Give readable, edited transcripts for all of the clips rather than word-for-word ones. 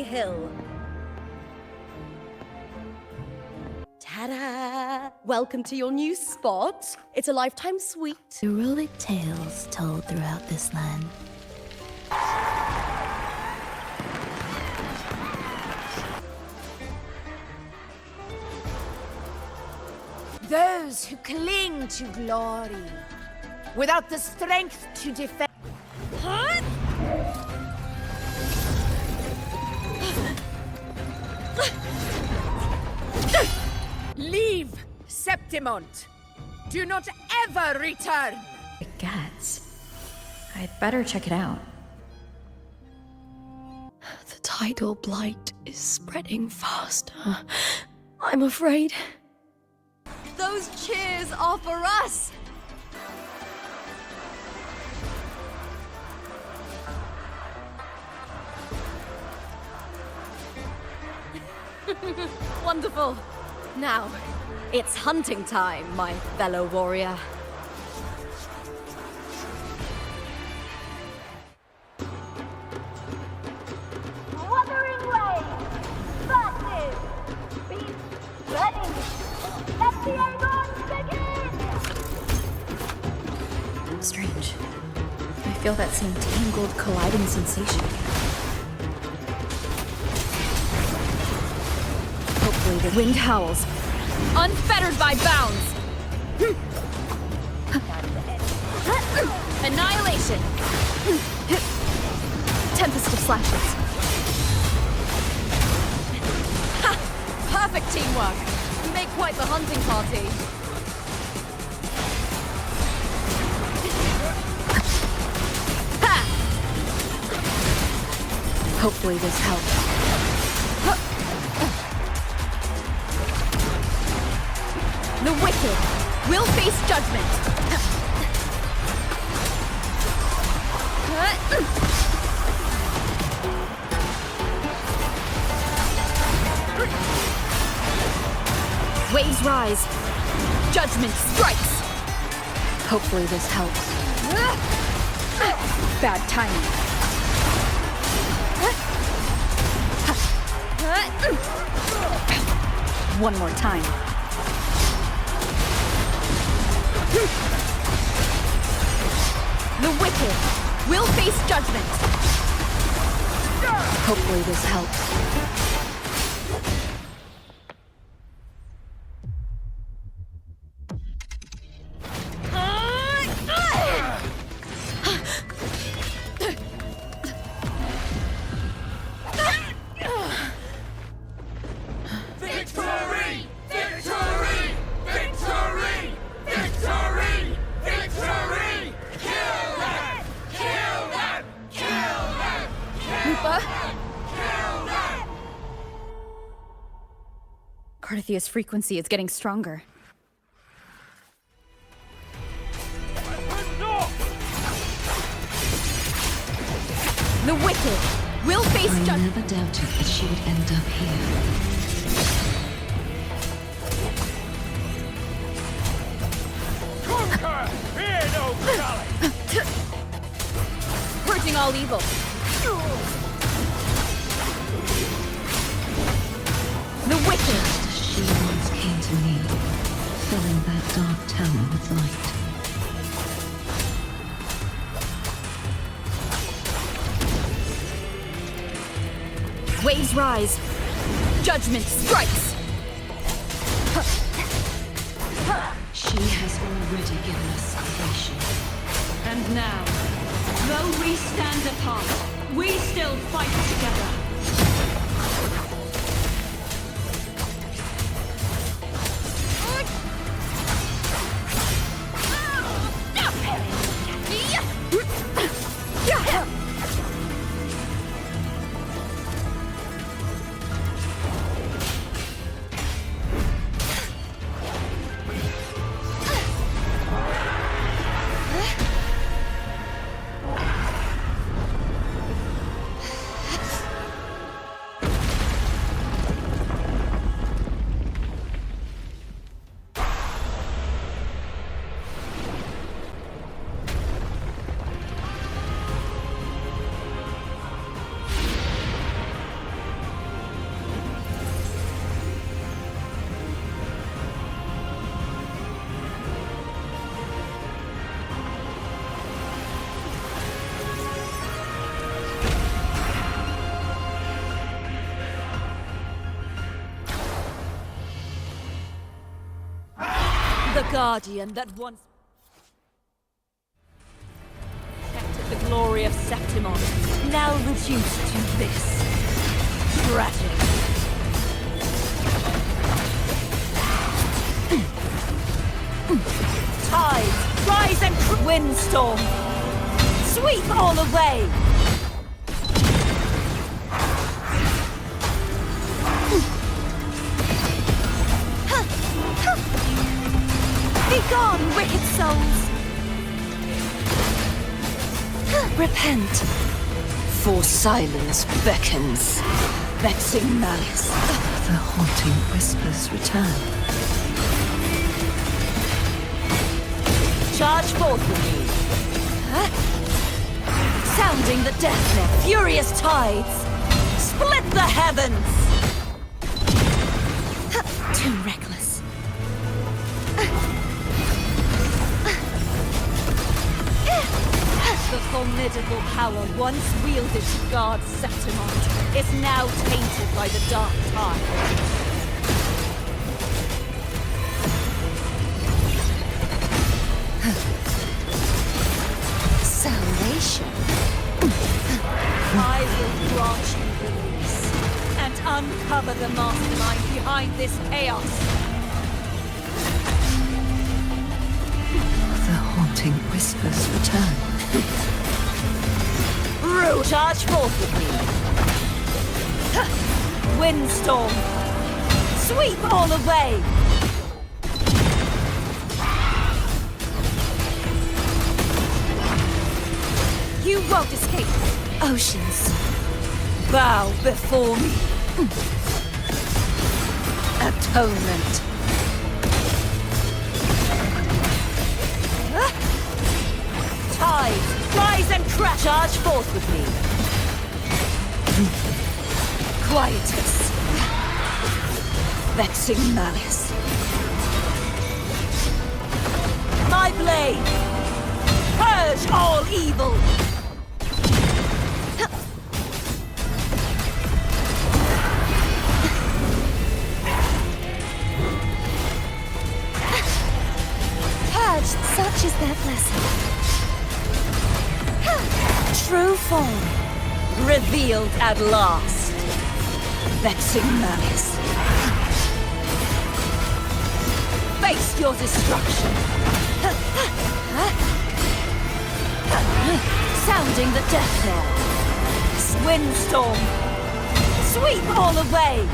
Hill. Ta-da! Welcome to your new spot. It's a lifetime suite. Heroic tales told throughout this land. Those who cling to glory without the strength to defend. Huh? Leave Septimont. Do not ever return. It gets. I'd better check it out. The tidal blight is spreading faster. I'm afraid. Those cheers are for us! Wonderful. Now, it's hunting time, my fellow warrior. Wuthering Waves versus Beast Ready. Let the Aegon begin! Strange. I feel that same tangled, colliding sensation. Hopefully the wind howls, unfettered by bounds. Annihilation. Tempest of slashes. Ha! Perfect teamwork. You make quite the hunting party. Ha! Hopefully this helps. The wicked will face judgment. Waves rise. Judgment strikes. Hopefully this helps. Bad timing. One more time. The wicked will face judgment. Hopefully this helps. Cartheyhia's frequency is getting stronger. The wicked will face I judgment. never doubted that she would end up here. Purging all evil. The wicked. Just as she once came to me, filling that dark tower with light. Waves rise. Judgment strikes. She has already given us salvation. And now, though we stand apart, we still fight together. The guardian that once protected the glory of Septimont, now reduced to this. Tragic. Tides, rise and windstorm. Sweep all away. Begone, wicked souls! Repent, For silence beckons, vexing malice. The haunting whispers return. Charge forth with me. Sounding the death knell, furious tides. Split the heavens! too reckless. The formidable power once wielded to guard Septimont is now tainted by the dark tide. Salvation. I will grant you release and uncover the mastermind behind this chaos. The haunting whispers return. Rue, charge forth with me. Windstorm, sweep all away. You won't escape. Oceans. Bow before me. Atonement. Tides, rise and crash. Charge forth with me. Quietus. Vexing malice. My blade. Purge all evil. Such is their blessing. True form, revealed at last. Vexing malice. Face your destruction. Sounding the death knell. Windstorm, sweep all away.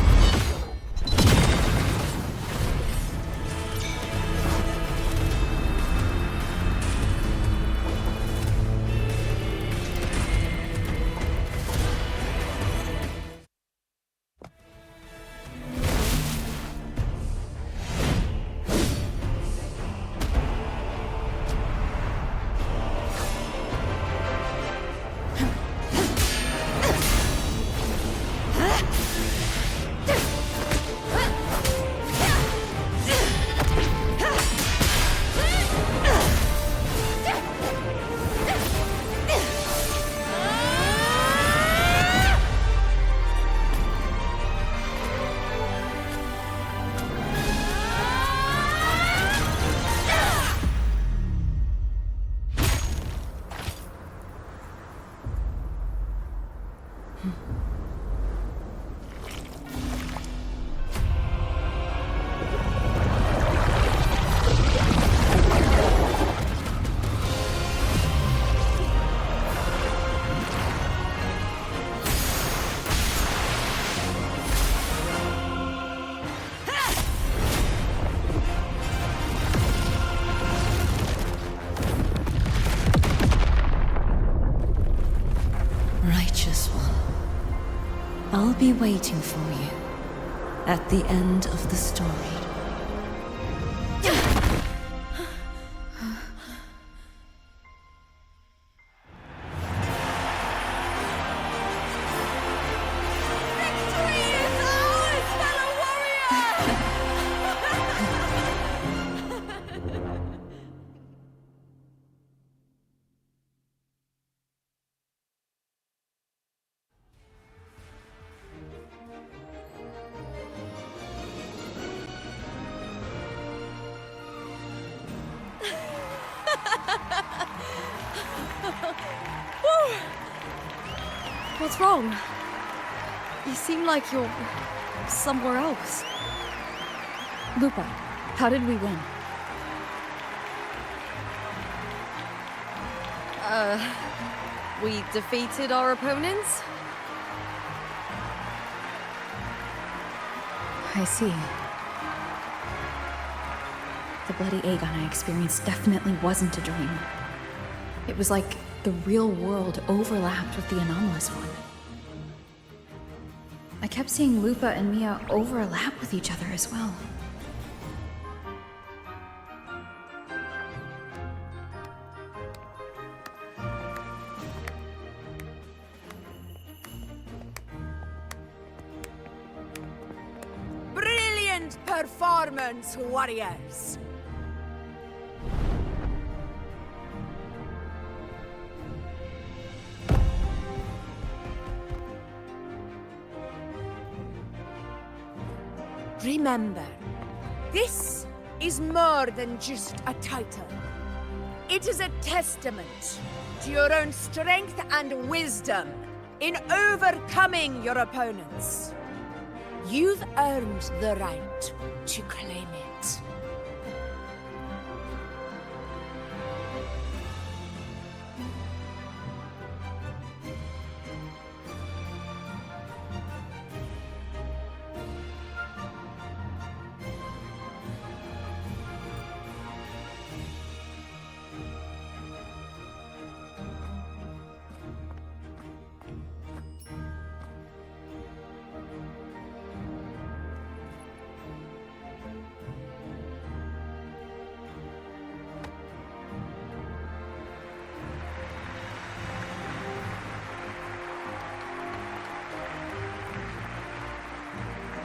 I'll be waiting for you at the end of the story. What's wrong? You seem like you're somewhere else. Lupa, how did we win? We defeated our opponents? I see. The bloody Aegon I experienced definitely wasn't a dream. It was like the real world overlapped with the anomalous one. I kept seeing Lupa and Mia overlap with each other as well. Brilliant performance, warriors! Remember, this is more than just a title. It is a testament to your own strength and wisdom in overcoming your opponents. You've earned the right to claim it.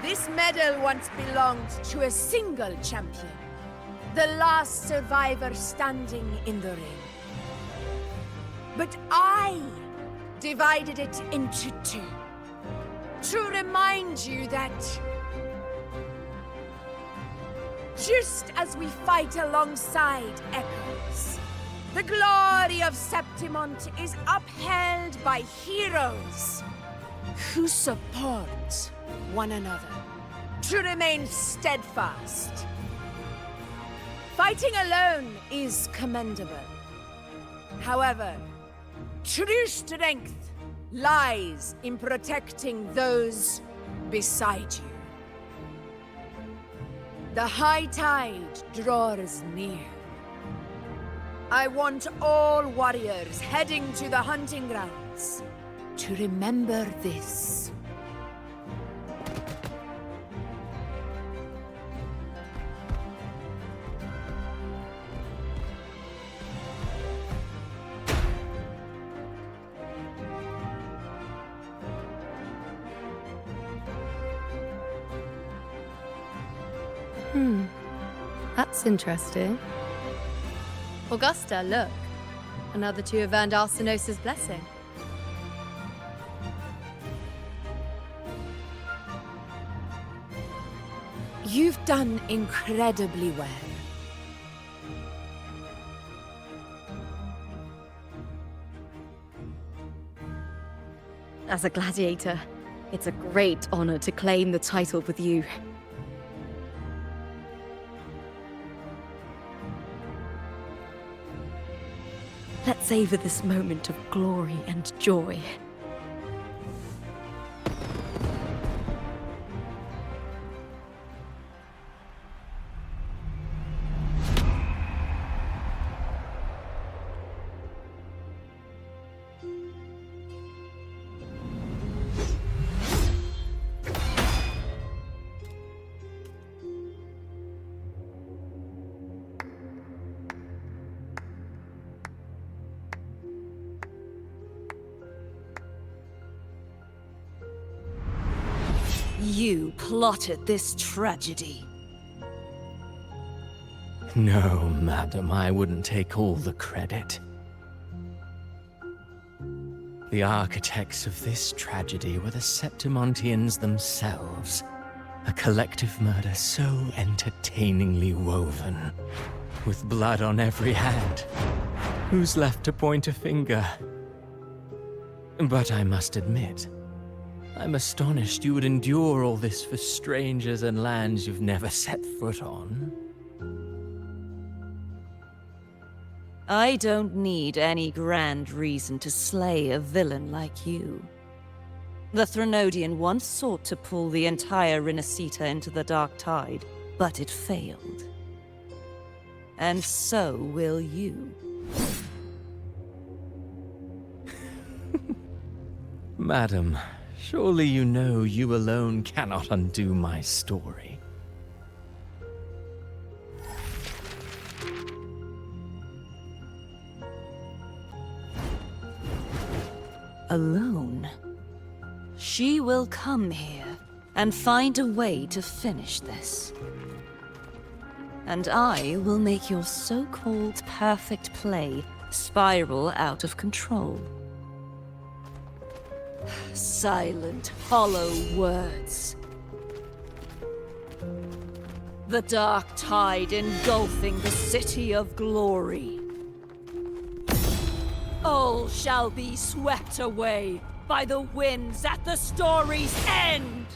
This medal once belonged to a single champion, the last survivor standing in the ring. But I divided it into two, to remind you that just as we fight alongside echoes, the glory of Septimont is upheld by heroes who support one another, to remain steadfast. Fighting alone is commendable. However, true strength lies in protecting those beside you. The high tide draws near. I want all warriors heading to the hunting grounds to remember this. That's interesting. Augusta, look. Another two have earned Arsenos's blessing. You've done incredibly well. As a gladiator, it's a great honor to claim the title with you. Let's savor this moment of glory and joy. You plotted this tragedy. No, madam, I wouldn't take all the credit. The architects of this tragedy were the Septimontians themselves. A collective murder so entertainingly woven, with blood on every hand, Who's left to point a finger? But I must admit, I'm astonished you would endure all this for strangers and lands you've never set foot on. I don't need any grand reason to slay a villain like you. The Threnodian once sought to pull the entire Renacita into the Dark Tide, but it failed. And so will you. Madam, surely you know you alone cannot undo my story. Alone? She will come here and find a way to finish this. And I will make your so-called perfect play spiral out of control. Silent, hollow words. The dark tide engulfing the city of glory. All shall be swept away by the winds at the story's end!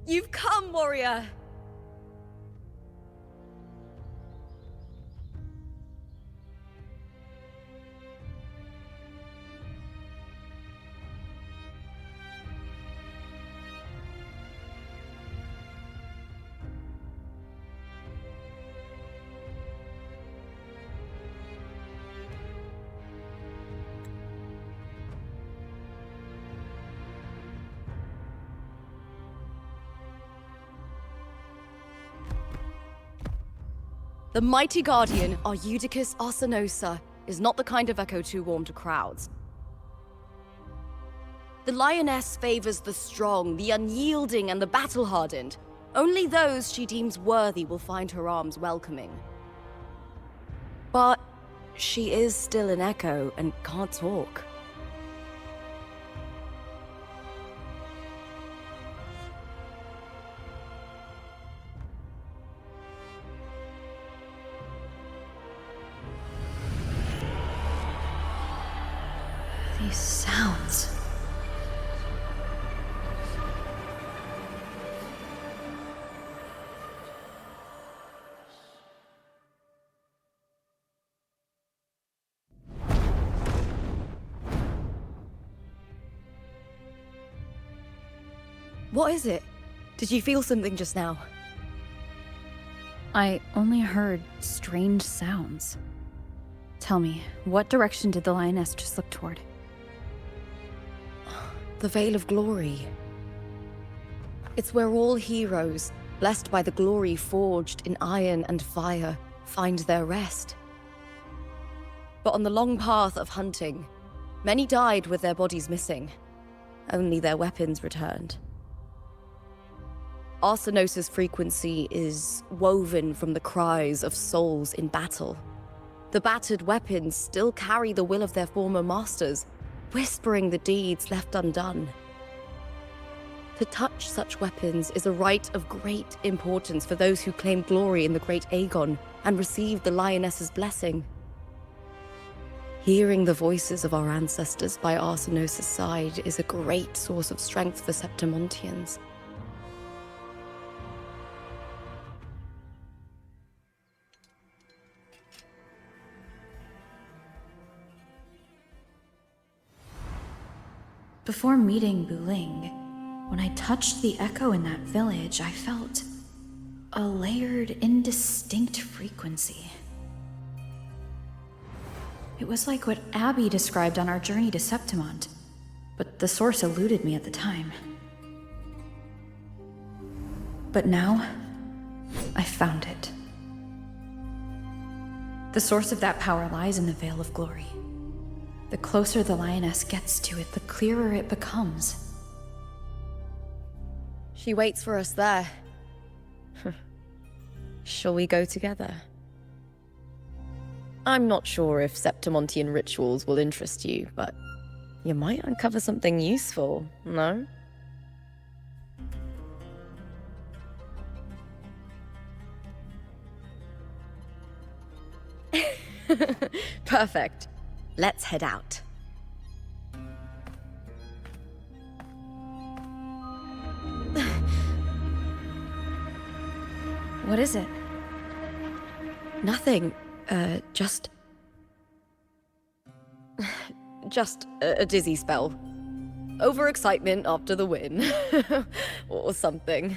You've come, warrior! The mighty guardian, Arudicus Arsenosa, is not the kind of echo too warm to crowds. The lioness favors the strong, the unyielding, and the battle-hardened. Only those she deems worthy will find her arms welcoming. But she is still an echo and can't talk. These sounds. What is it? Did you feel something just now? I only heard strange sounds. Tell me, what direction did the lioness just look toward? The Veil of Glory. It's where all heroes, blessed by the glory forged in iron and fire, find their rest. But on the long path of hunting, many died with their bodies missing. Only their weapons returned. Arsenosa's frequency is woven from the cries of souls in battle. The battered weapons still carry the will of their former masters, whispering the deeds left undone. To touch such weapons is a rite of great importance for those who claim glory in the great Aegon and receive the lioness's blessing. Hearing the voices of our ancestors by Arsenosa's side is a great source of strength for Septimontians. Before meeting Buling, when I touched the echo in that village, I felt a layered, indistinct frequency. It was like what Abby described on our journey to Septimont, but the source eluded me at the time. But now, I found it. The source of that power lies in the Veil of Glory. The closer the lioness gets to it, the clearer it becomes. She waits for us there. Shall we go together? I'm not sure if Septimontian rituals will interest you, but you might uncover something useful, no? Perfect. Let's head out. What is it? Nothing. Just a dizzy spell. Overexcitement after the win. Or something.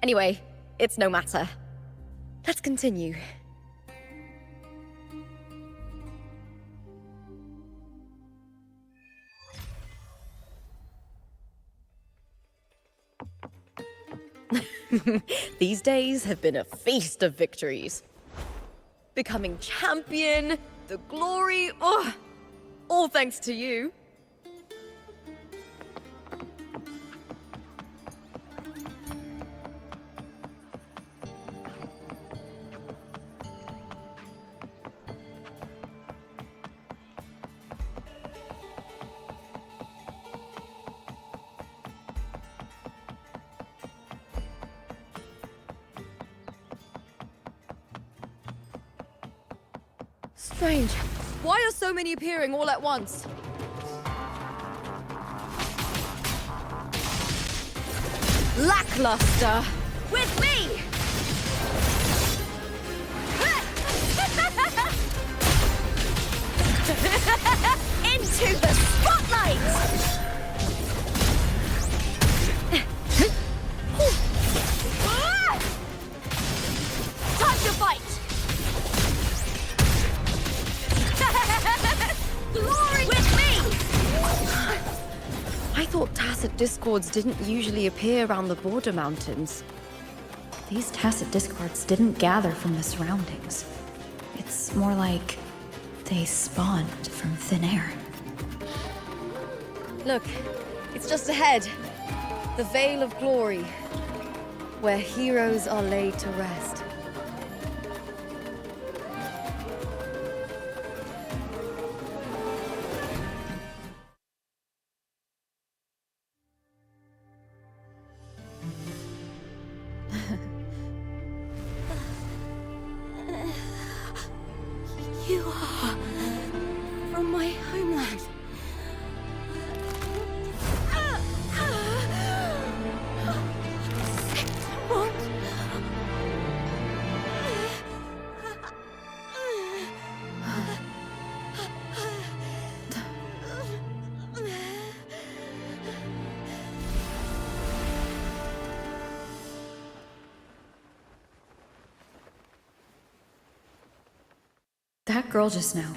Anyway, it's no matter. Let's continue. These days have been a feast of victories. Becoming champion, the glory, all thanks to you. Strange. Why are so many appearing all at once? Lackluster! With me! Into the spotlight! Time to fight! Glory with me! I thought tacit discords didn't usually appear around the border mountains. These tacit discords didn't gather from the surroundings. It's more like they spawned from thin air. Look, it's just ahead. The Veil of Glory, where heroes are laid to rest. You are from my homeland. Septimont. That girl just now,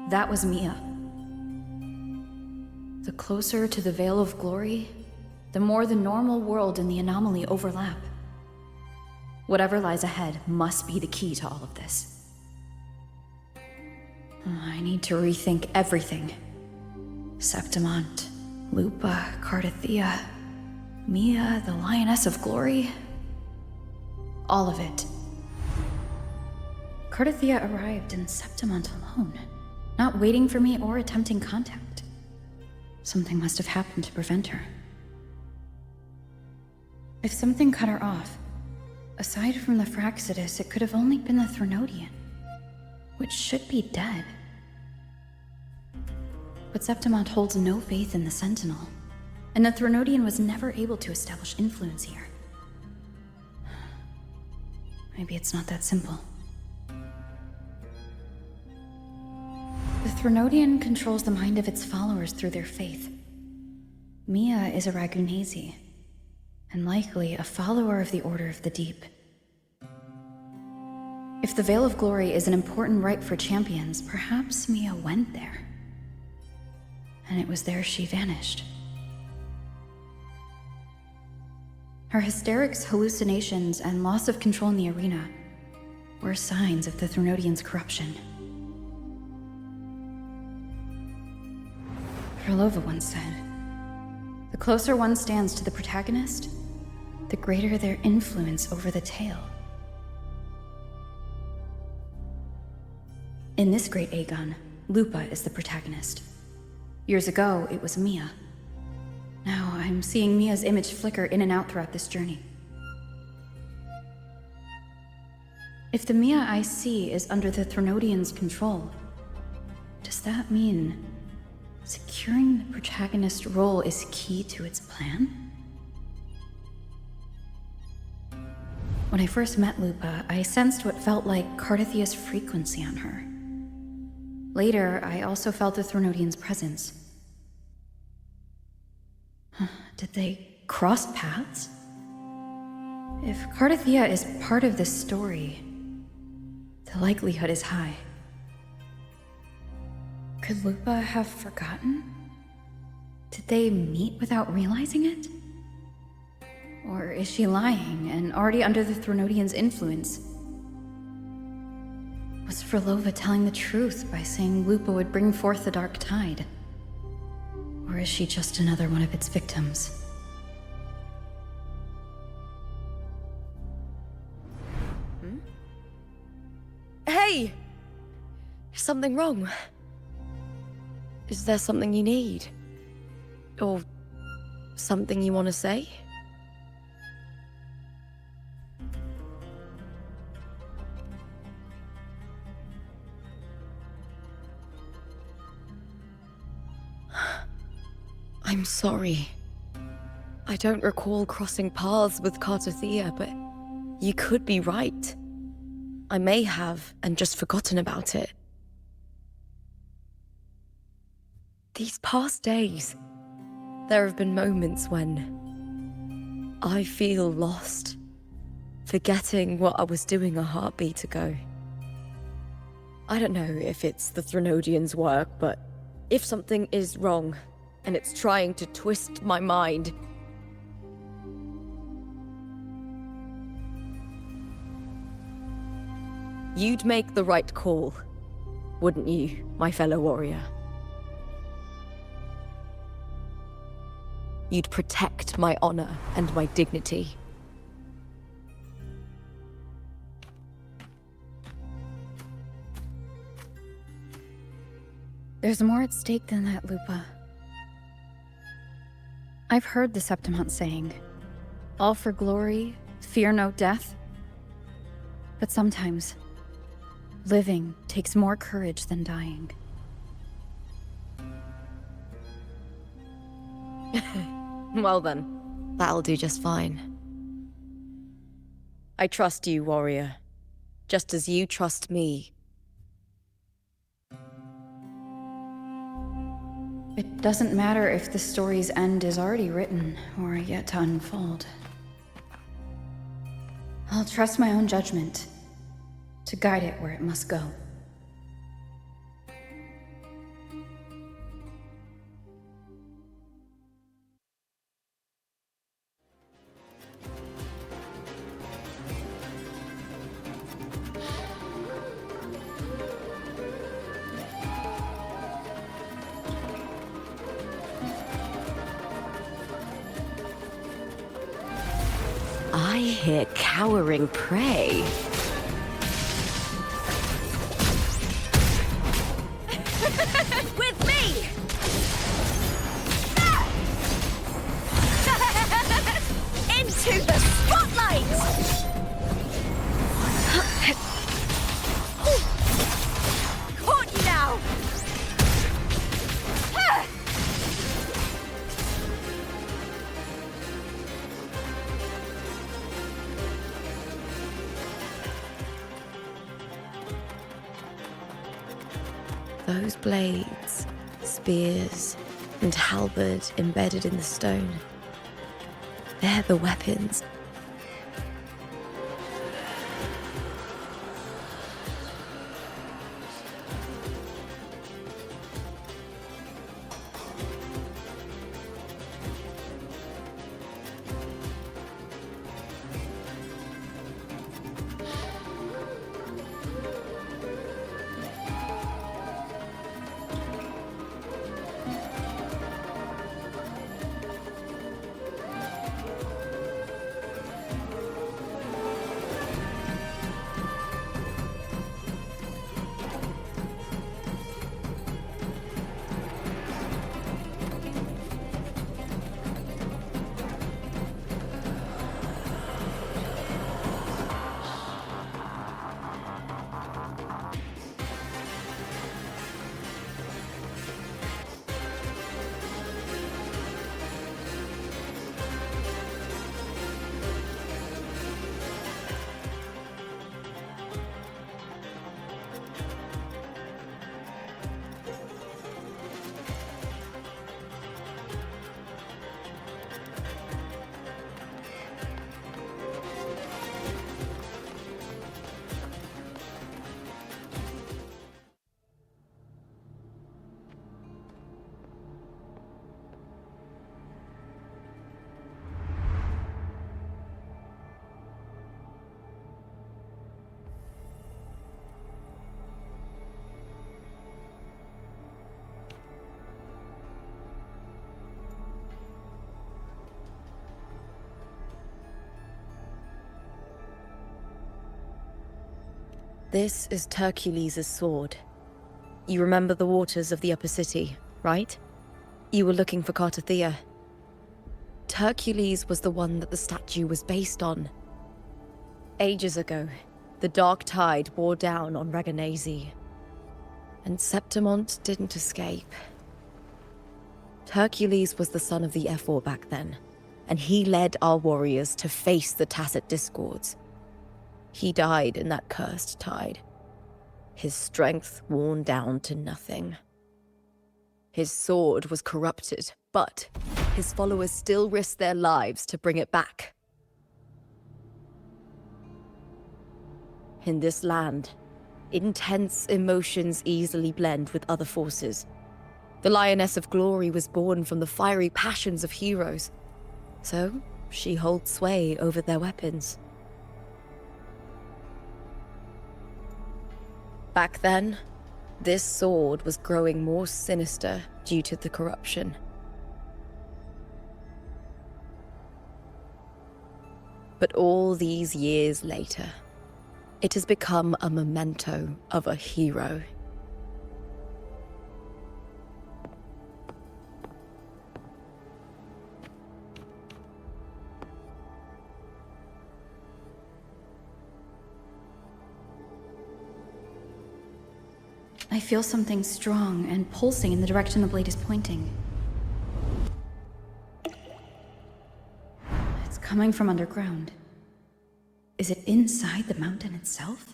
that was Mia. The closer to the Veil of Glory, the more the normal world and the anomaly overlap. Whatever lies ahead must be the key to all of this. I need to rethink everything. Septimont, Lupa, Cartheyia, Mia, the Lioness of Glory. All of it. Cartheyia arrived in Septimont alone, not waiting for me or attempting contact. Something must have happened to prevent her. If something cut her off, aside from the Fraxidus, it could have only been the Threnodian, which should be dead. But Septimont holds no faith in the Sentinel, and the Threnodian was never able to establish influence here. Maybe it's not that simple. The Threnodian controls the mind of its followers through their faith. Mia is a Ragunesi, and likely a follower of the Order of the Deep. If the Veil of Glory is an important rite for champions, perhaps Mia went there. And it was there she vanished. Her hysterics, hallucinations, and loss of control in the arena were signs of the Threnodians' corruption. Herlova once said, "The closer one stands to the protagonist, the greater their influence over the tale." In this great Aegon, Lupa is the protagonist. Years ago, it was Mia. Now I'm seeing Mia's image flicker in and out throughout this journey. If the Mia I see is under the Threnodians' control, does that mean securing the protagonist role is key to its plan? When I first met Lupa, I sensed what felt like Cartheyhia's frequency on her. Later, I also felt the Threnodians' presence. Did they cross paths? If Cartheyia is part of this story, the likelihood is high. Could Lupa have forgotten? Did they meet without realizing it? Or is she lying and already under the Threnodians' influence? Was Herlova telling the truth by saying Lupa would bring forth the dark tide? Or is she just another one of its victims? Hey! Is something wrong? Is there something you need? Or something you want to say? I'm sorry. I don't recall crossing paths with Cartheyia, but you could be right. I may have, and just forgotten about it. These past days, there have been moments when I feel lost, forgetting what I was doing a heartbeat ago. I don't know if it's the Threnodians' work, but if something is wrong, and it's trying to twist my mind, you'd make the right call, wouldn't you, my fellow warrior? You'd protect my honor and my dignity. There's more at stake than that, Lupa. I've heard the Septimont saying, "All for glory, fear no death." But sometimes, living takes more courage than dying. Well then, that'll do just fine. I trust you, warrior, just as you trust me. It doesn't matter if the story's end is already written or yet to unfold. I'll trust my own judgment to guide it where it must go. I hear cowering prey. With me! Into the spotlight! Caught you now! Those blades, spears, and halberd embedded in the stone. They're the weapons. This is Hercules' sword. You remember the waters of the upper city, right? You were looking for Cartheyia. Hercules was the one that the statue was based on. Ages ago, the dark tide bore down on Reganese, and Septimont didn't escape. Hercules was the son of the Ephor back then, and he led our warriors to face the Tacit Discords. He died in that cursed tide, his strength worn down to nothing. His sword was corrupted, but his followers still risked their lives to bring it back. In this land, intense emotions easily blend with other forces. The Lioness of Glory was born from the fiery passions of heroes, so she holds sway over their weapons. Back then, this sword was growing more sinister due to the corruption. But all these years later, it has become a memento of a hero. I feel something strong and pulsing in the direction the blade is pointing. It's coming from underground. Is it inside the mountain itself?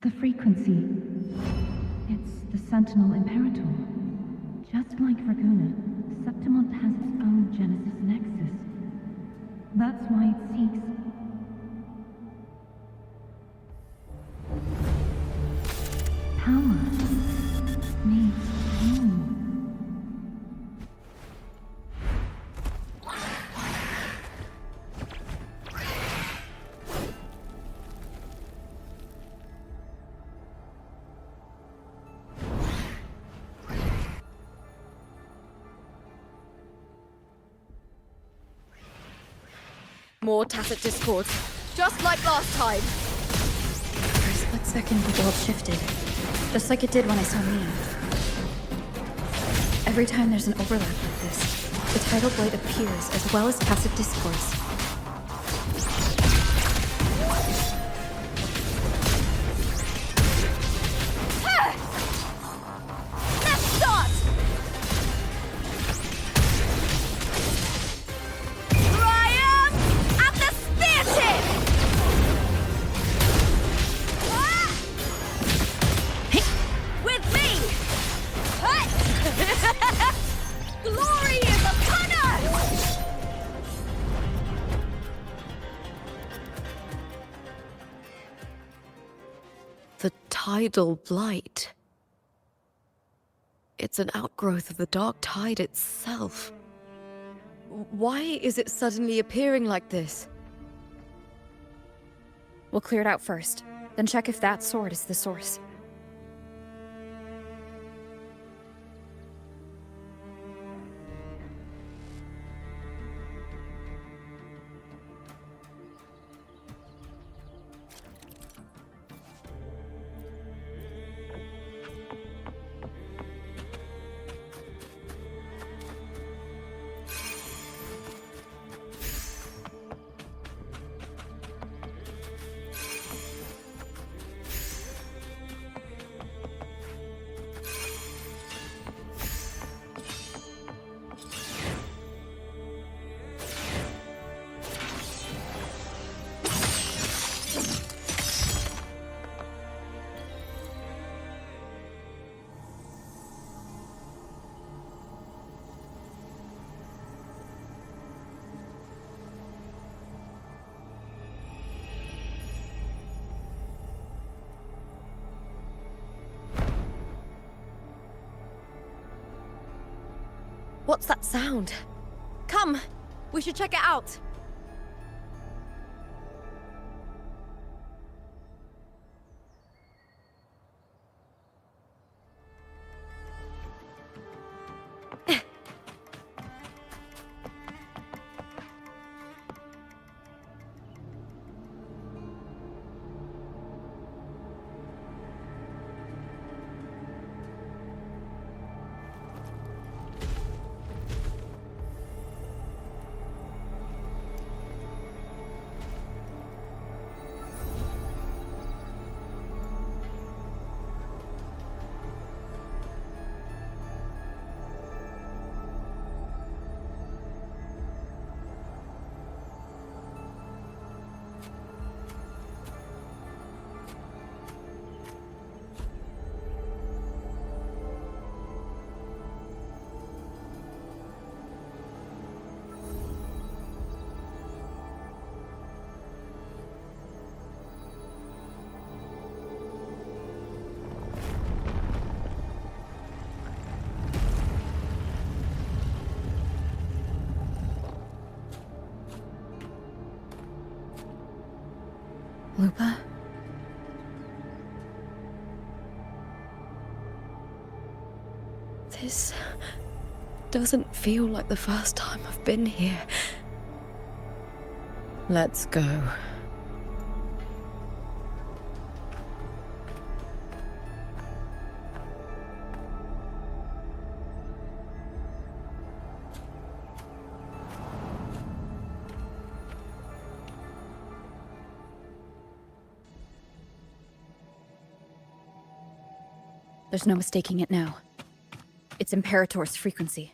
The frequency. It's the Sentinel Imperator. Just like Raguna, Septimont has its own Genesis Nexus. That's why it seeks... power. Needs home. More Tacit Discords, just like last time. For a split second, the world shifted. Just like it did when I saw Mia. Every time there's an overlap like this, the tidal blade appears as well as Tacit Discords. Let's start! Triumph at the spear tip! With me! Glory is upon us! The tidal blight. It's an outgrowth of the dark tide itself. Why is it suddenly appearing like this? We'll clear it out first, then check if that sword is the source. What's that sound? Come, we should check it out. Lupa? This doesn't feel like the first time I've been here. Let's go. There's no mistaking it now. It's Imperator's frequency.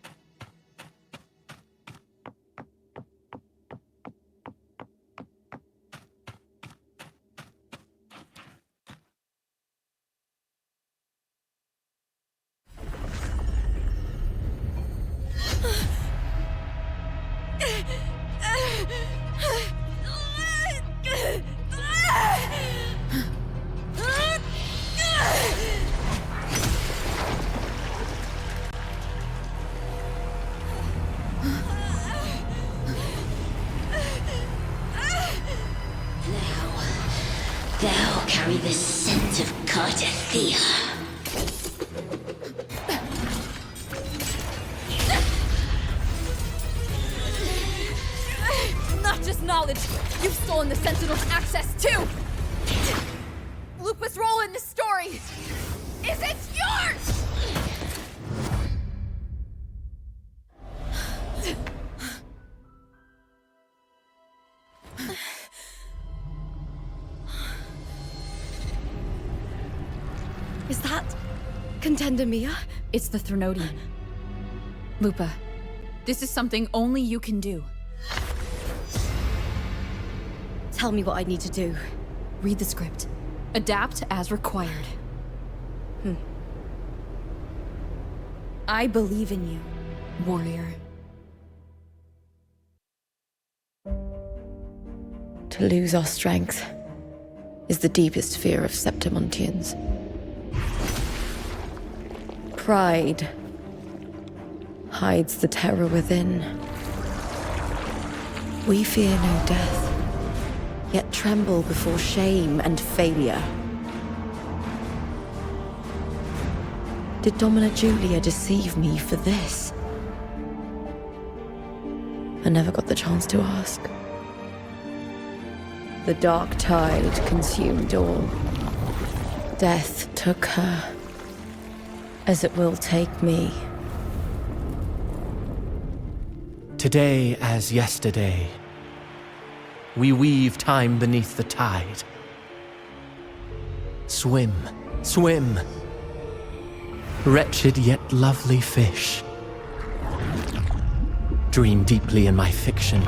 Thou carry the scent of Cartheyia. Not just knowledge, you've stolen the Sentinel's access too! Lupa's role in this story is it's yours! Is that Contender Mia? It's the Threnodian. Lupa, this is something only you can do. Tell me what I need to do. Read the script. Adapt as required. I believe in you, warrior. To lose our strength is the deepest fear of Septimontians. Pride hides the terror within. We fear no death, yet tremble before shame and failure. Did Domina Julia deceive me for this? I never got the chance to ask. The dark tide consumed all. Death took her, as it will take me. Today as yesterday, we weave time beneath the tide. Swim, swim, wretched yet lovely fish. Dream deeply in my fiction,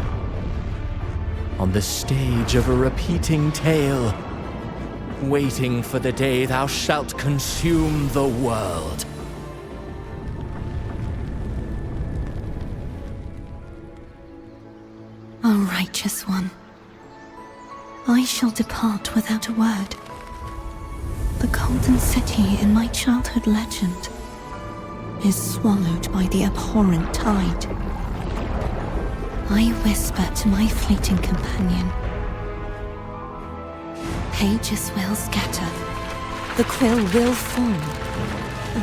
on the stage of a repeating tale, waiting for the day thou shalt consume the world. O righteous one, I shall depart without a word. The golden city in my childhood legend is swallowed by the abhorrent tide. I whisper to my fleeting companion. Pages will scatter. The quill will form.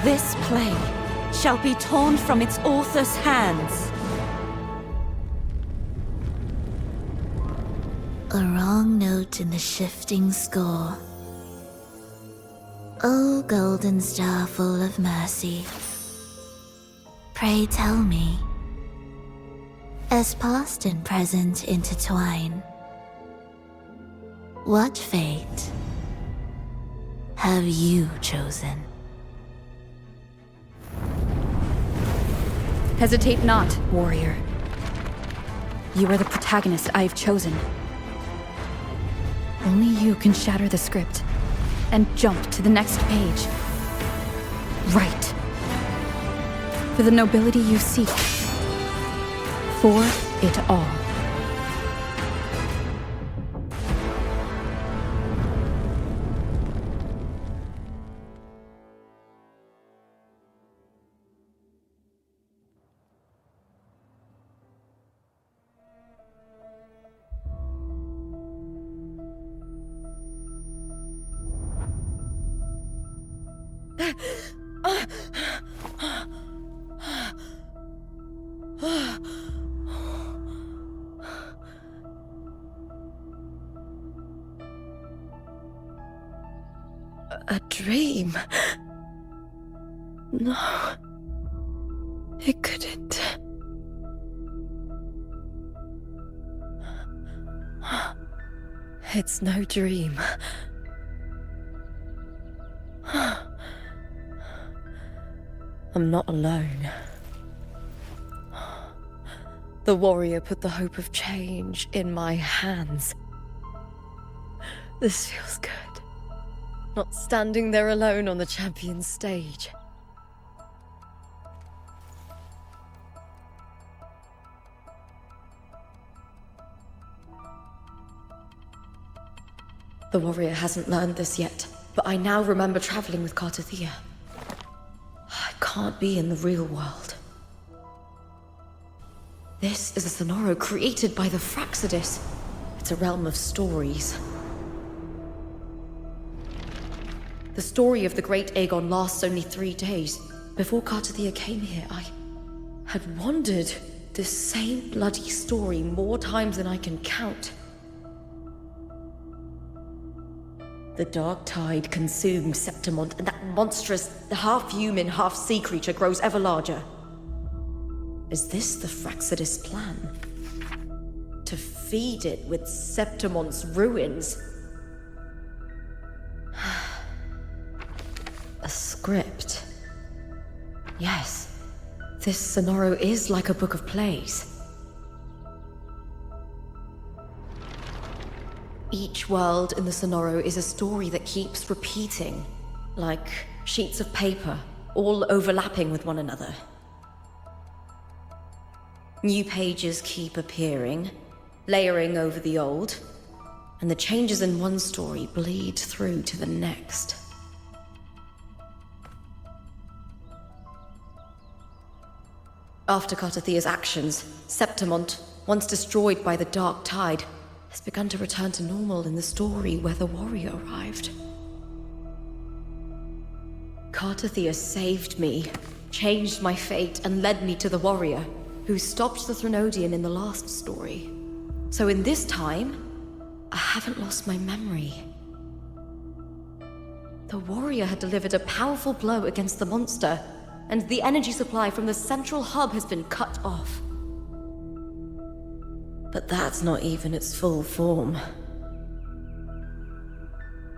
This play shall be torn from its author's hands. A wrong note in the shifting score. O golden star full of mercy, pray tell me, as past and present intertwine, what fate have you chosen? Hesitate not, warrior. You are the protagonist I have chosen. Only you can shatter the script and jump to the next page. Right. For the nobility you seek. For it all. A dream? No. It couldn't. It's no dream. I'm not alone. The warrior put the hope of change in my hands. This feels good. Not standing there alone on the champion's stage. The warrior hasn't learned this yet, but I now remember traveling with Cartheyia. I can't be in the real world. This is a Sonoro created by the Fraxidus. It's a realm of stories. The story of the Great Aegon lasts only 3 days. Before Cartheyia came here, I had wandered this same bloody story more times than I can count. The dark tide consumes Septimont, and that monstrous, half-human, half-sea creature grows ever larger. Is this the Fraxidus plan? To feed it with Septimont's ruins? A script. Yes, this Sonoro is like a book of plays. Each world in the Sonoro is a story that keeps repeating, like sheets of paper, all overlapping with one another. New pages keep appearing, layering over the old, and the changes in one story bleed through to the next. After Cartheyhia's actions, Septimont, once destroyed by the dark tide, has begun to return to normal in the story where the warrior arrived. Cartheyia saved me, changed my fate, and led me to the warrior, who stopped the Threnodian in the last story. So in this time, I haven't lost my memory. The warrior had delivered a powerful blow against the monster, and the energy supply from the central hub has been cut off. But that's not even its full form.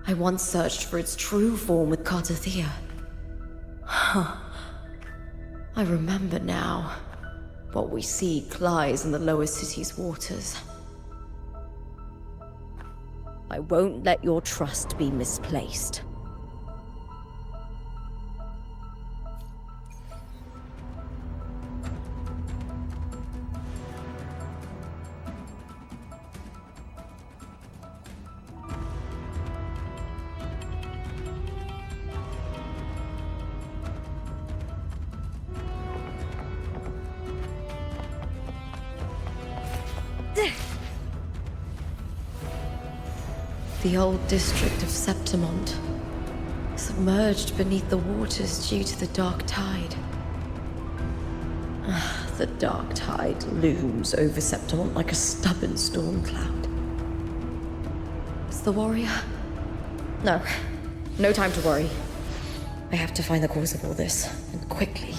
I once searched for its true form with Cartheyia. I remember now. What we see lies in the lower city's waters. I won't let your trust be misplaced. The old district of Septimont, submerged beneath the waters due to the dark tide. The dark tide looms over Septimont like a stubborn storm cloud. It's the warrior? No time to worry. I have to find the cause of all this, and quickly.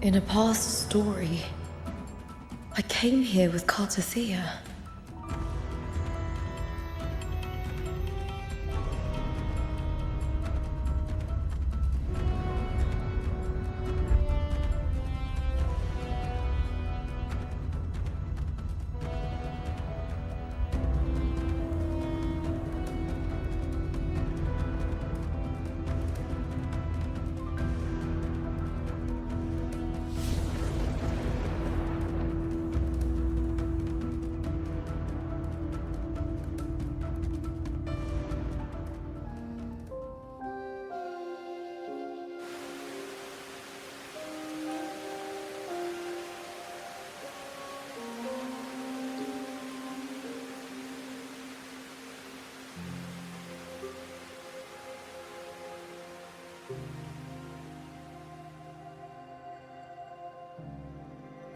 In a past story, I came here with Cartheyia.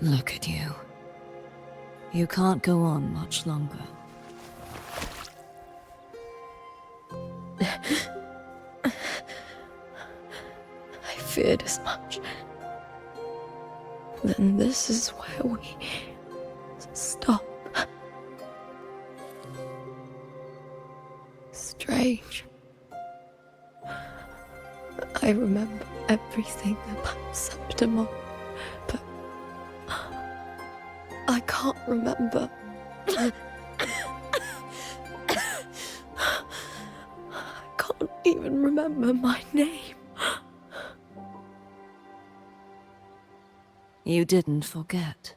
Look at you. You can't go on much longer. I feared as much. Then this is where we stop. Strange. I remember everything about Septimont, but I can't remember. I can't even remember my name. You didn't forget.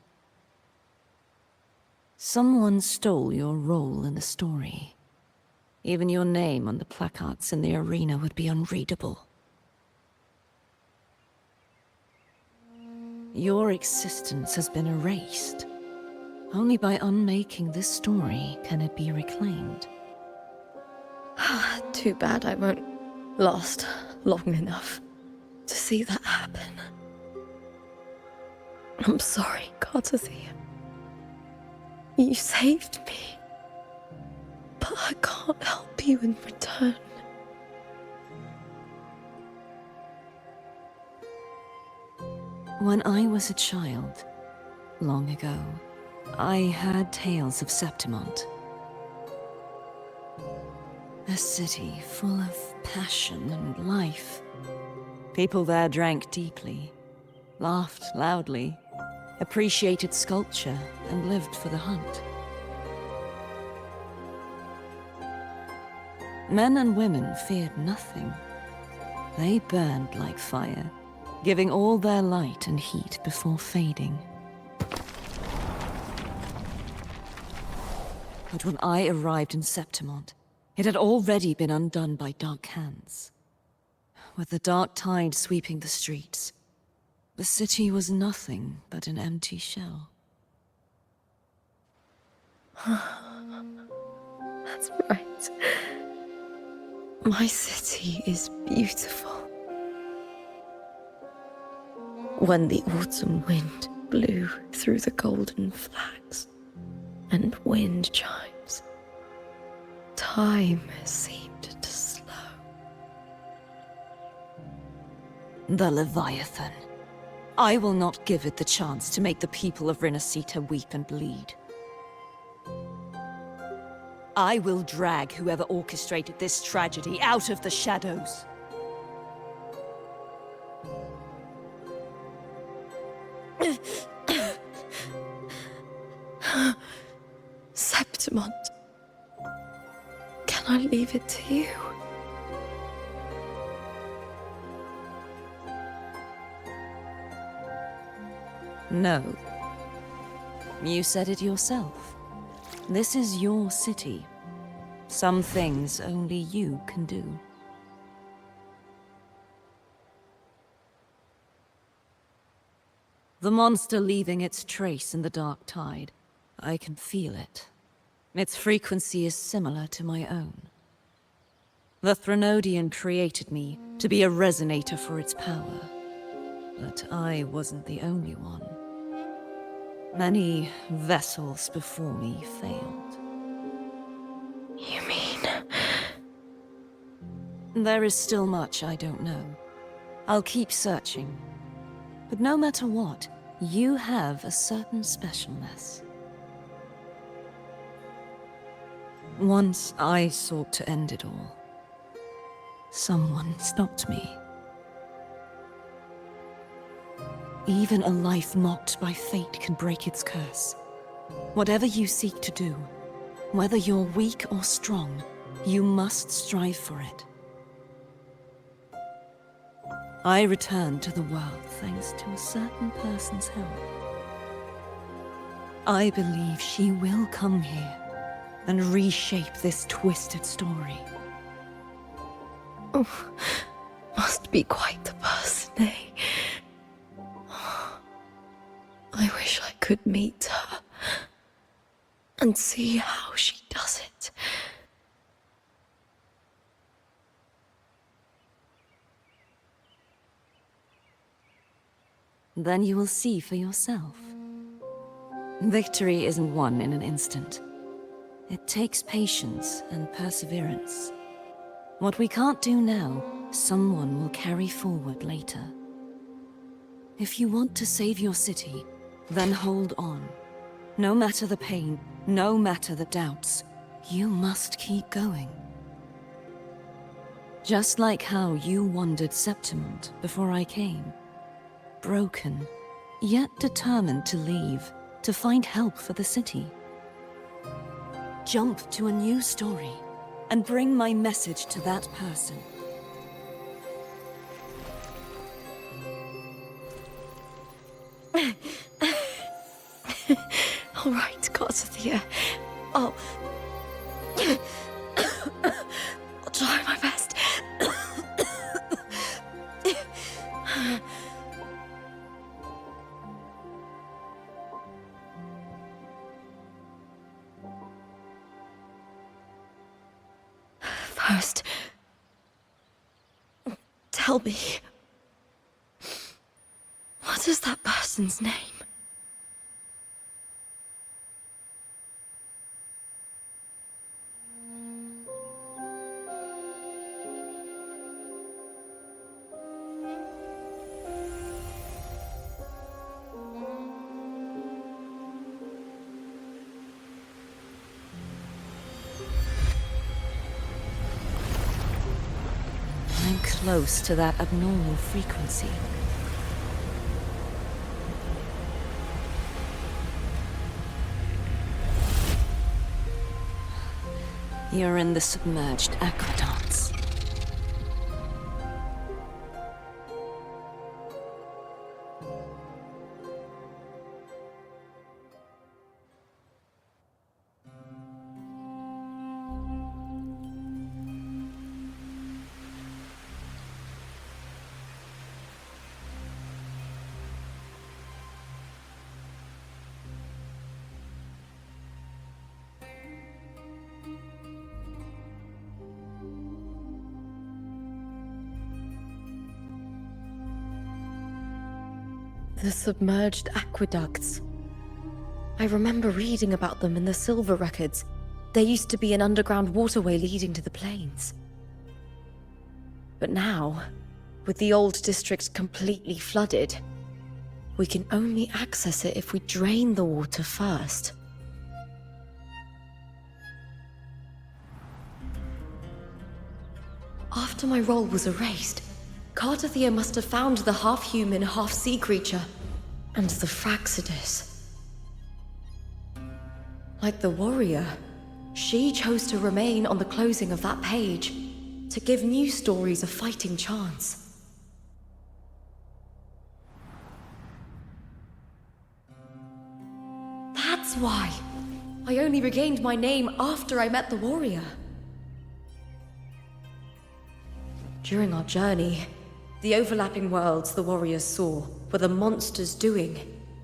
Someone stole your role in the story. Even your name on the placards in the arena would be unreadable. Your existence has been erased. Only by unmaking this story can it be reclaimed. Too bad I won't last long enough to see that happen. I'm sorry, Cartheyia. You saved me. But I can't help you in return. When I was a child, long ago, I heard tales of Septimont. A city full of passion and life. People there drank deeply, laughed loudly, appreciated sculpture, and lived for the hunt. Men and women feared nothing. They burned like fire, giving all their light and heat before fading. But when I arrived in Septimont, it had already been undone by dark hands. With the dark tide sweeping the streets, the city was nothing but an empty shell. That's right. My city is beautiful. When the autumn wind blew through the golden flags and wind chimes, time seemed to slow. The Leviathan. I will not give it the chance to make the people of Renesita weep and bleed. I will drag whoever orchestrated this tragedy out of the shadows. Septimont. Can I leave it to you? No. You said it yourself. This is your city. Some things only you can do. The monster leaving its trace in the dark tide. I can feel it. Its frequency is similar to my own. The Threnodian created me to be a resonator for its power. But I wasn't the only one. Many vessels before me failed. You mean? There is still much I don't know. I'll keep searching. But no matter what, you have a certain specialness. Once I sought to end it all. Someone stopped me. Even a life mocked by fate can break its curse. Whatever you seek to do, whether you're weak or strong, you must strive for it. I returned to the world thanks to a certain person's help. I believe she will come here and reshape this twisted story. Oh, must be quite the person, eh? I wish I could meet her and see how she does it. Then you will see for yourself. Victory isn't won in an instant. It takes patience and perseverance. What we can't do now, someone will carry forward later. If you want to save your city, then hold on. No matter the pain, no matter the doubts, you must keep going. Just like how you wandered Septimont before I came. Broken, yet determined to leave, to find help for the city. Jump to a new story, and bring my message to that person. All right, Cartheyia. I'll try my best. First, tell me, what is that person's name? I'm close to that abnormal frequency. You're in the submerged aqueducts. The submerged aqueducts. I remember reading about them in the silver records. There used to be an underground waterway leading to the plains. But now, with the old district completely flooded, we can only access it if we drain the water first. After my role was erased, Cartheyia must have found the half-human, half-sea creature, and the Fraxidus. Like the warrior, she chose to remain on the closing of that page, to give new stories a fighting chance. That's why I only regained my name after I met the warrior. During our journey, the overlapping worlds the warriors saw were the monsters doing.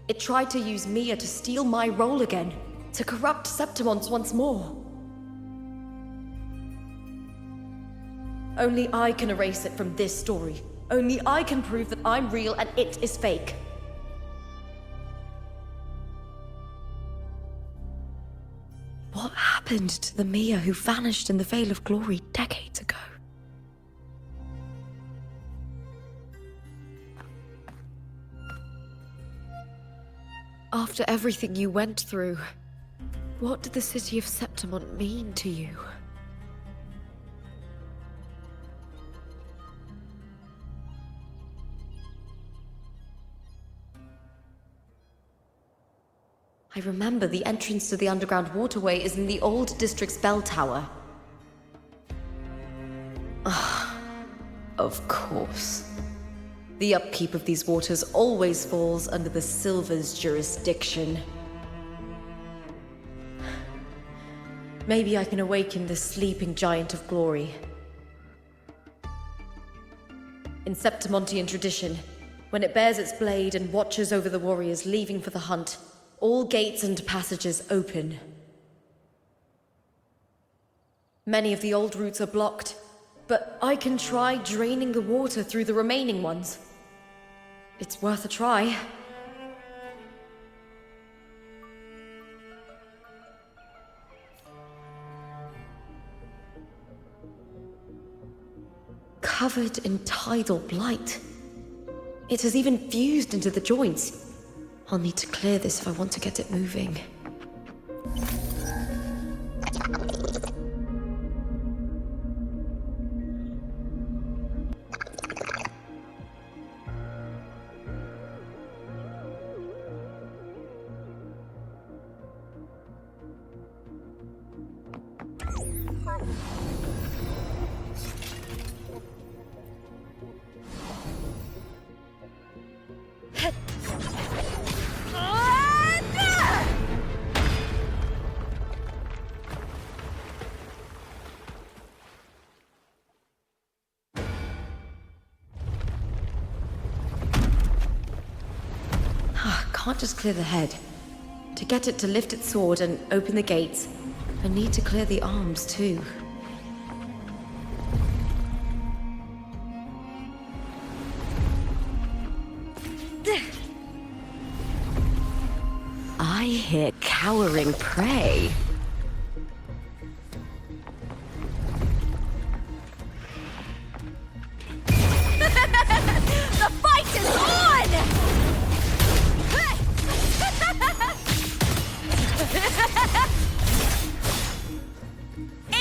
It tried to use Mia to steal my role again, to corrupt Septimont once more. Only I can erase it from this story. Only I can prove that I'm real and it is fake. What happened to the Mia who vanished in the Veil of Glory decades ago? After everything you went through, what did the city of Septimont mean to you? I remember the entrance to the underground waterway is in the old district's bell tower. Ah, of course. The upkeep of these waters always falls under the Silver's jurisdiction. Maybe I can awaken the sleeping giant of glory. In Septimontian tradition, when it bears its blade and watches over the warriors leaving for the hunt, all gates and passages open. Many of the old routes are blocked, but I can try draining the water through the remaining ones. It's worth a try. covered in tidal blight. It has even fused into the joints. I'll need to clear this if I want to get it moving. Can't just clear the head. To get it to lift its sword and open the gates, I need to clear the arms too. I hear cowering prey. The fight is on!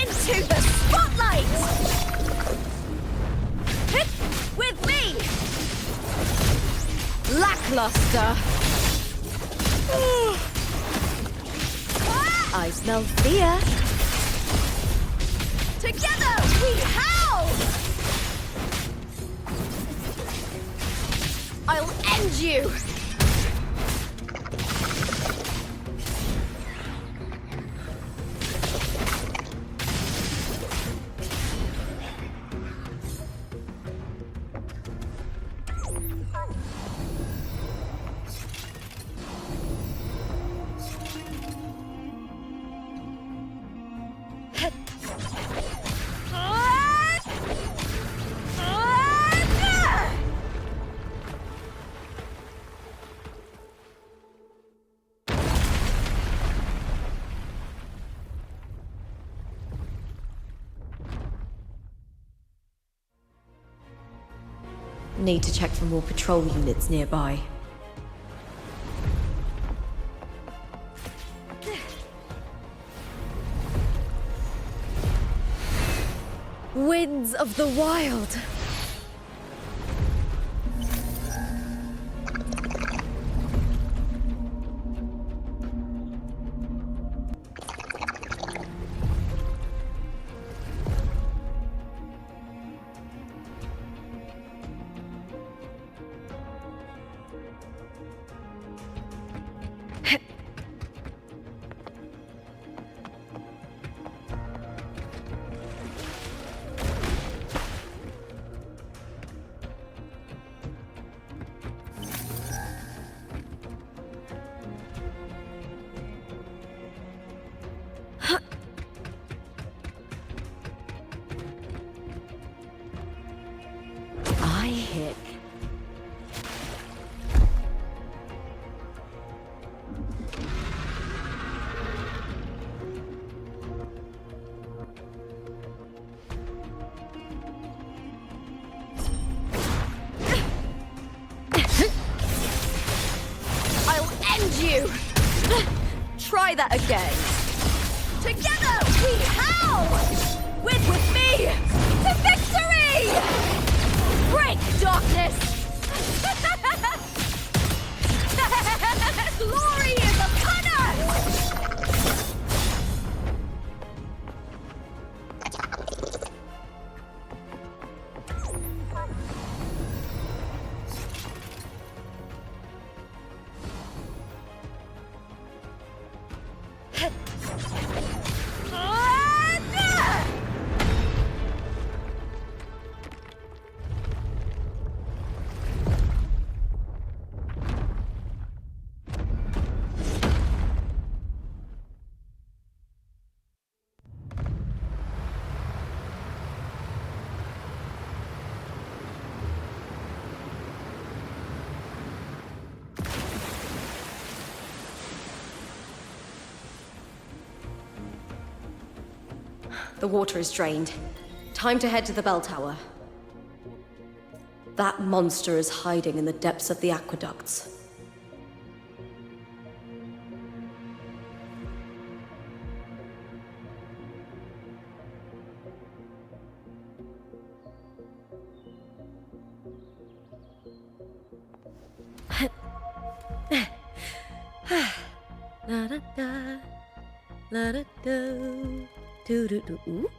Into the spotlight! With me! Lackluster. I smell fear. Together we howl! I'll end you! Need to check for more patrol units nearby. Winds of the wild. Try that again. Together we howl! Win with me to victory! Break darkness! Glory is upon us! The water is drained. Time to head to the bell tower. That monster is hiding in the depths of the aqueducts. La da da, la da do, do do do. Ooh.